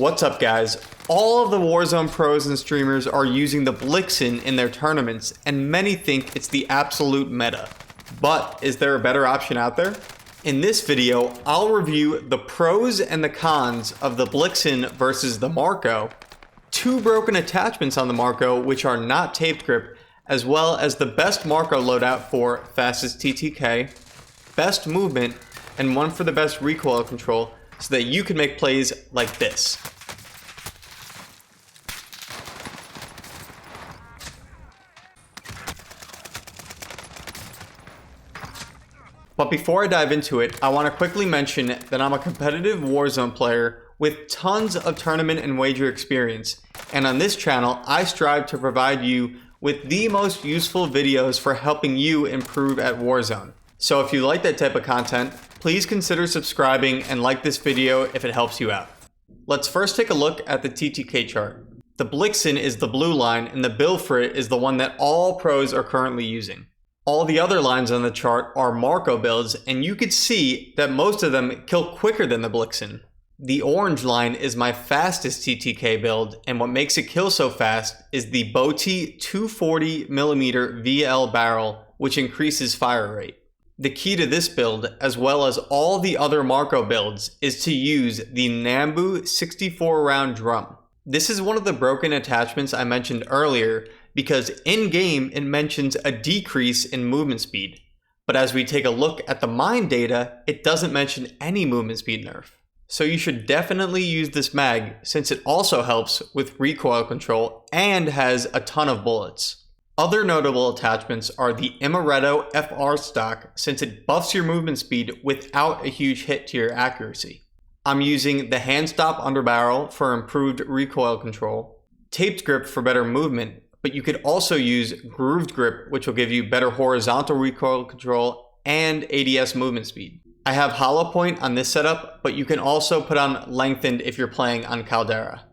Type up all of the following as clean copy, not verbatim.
What's up guys? All of the Warzone pros and streamers are using the Blixen in their tournaments and many think it's the absolute meta. But is there a better option out there? In this video, I'll review the pros and the cons of the Blixen versus the Marco, two broken attachments on the Marco which are not taped grip, as well as the best Marco loadout for fastest TTK, best movement, and one for the best recoil control so that you can make plays like this. But before I dive into it, I want to quickly mention that I'm a competitive Warzone player with tons of tournament and wager experience, and on this channel I strive to provide you with the most useful videos for helping you improve at Warzone. So if you like that type of content, please consider subscribing and like this video if it helps you out. Let's first take a look at the TTK chart. The Blixen is the blue line and the build for it is the one that all pros are currently using. All the other lines on the chart are Marco builds, and you could see that most of them kill quicker than the Blixen. The orange line is my fastest TTK build, and what makes it kill so fast is the Boti 240mm VL barrel, which increases fire rate. The key to this build, as well as all the other Marco builds, is to use the Nambu 64 round drum. This is one of the broken attachments I mentioned earlier because in-game it mentions a decrease in movement speed. But as we take a look at the mine data, it doesn't mention any movement speed nerf. So you should definitely use this mag since it also helps with recoil control and has a ton of bullets. Other notable attachments are the Amaretto FR stock since it buffs your movement speed without a huge hit to your accuracy. I'm using the hand stop underbarrel for improved recoil control, taped grip for better movement, but you could also use grooved grip which will give you better horizontal recoil control and ADS movement speed. I have hollow point on this setup, but you can also put on lengthened if you're playing on Caldera.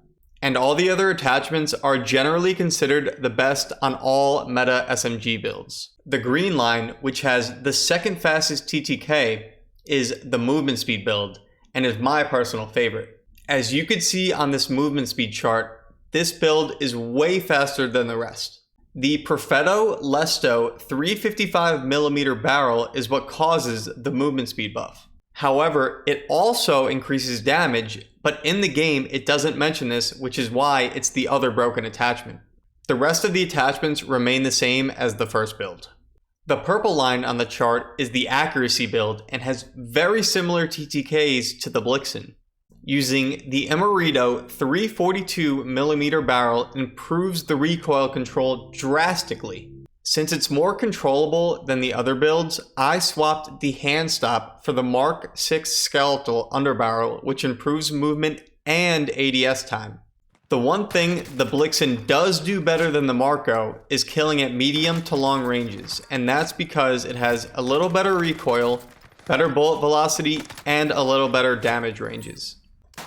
And all the other attachments are generally considered the best on all meta SMG builds. The green line, which has the second fastest TTK, is the movement speed build, and is my personal favorite. As you can see on this movement speed chart, this build is way faster than the rest. The Perfetto Lesto 355mm barrel is what causes the movement speed buff. However, it also increases damage, but in the game it doesn't mention this, which is why it's the other broken attachment. The rest of the attachments remain the same as the first build. The purple line on the chart is the accuracy build and has very similar TTKs to the Blixen. Using the Amaretto 342mm barrel improves the recoil control drastically. Since it's more controllable than the other builds, I swapped the hand stop for the Mark-5 skeletal underbarrel, which improves movement and ADS time. The one thing the Blixen does do better than the Marco is killing at medium to long ranges, and that's because it has a little better recoil, better bullet velocity, and a little better damage ranges.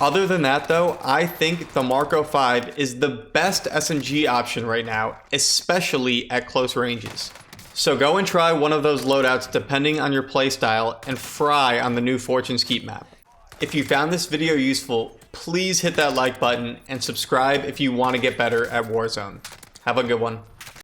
Other than that though, I think the Marco-5 is the best SMG option right now, especially at close ranges. So go and try one of those loadouts depending on your playstyle and fry on the new Fortune's Keep map. If you found this video useful, please hit that like button and subscribe if you want to get better at Warzone. Have a good one.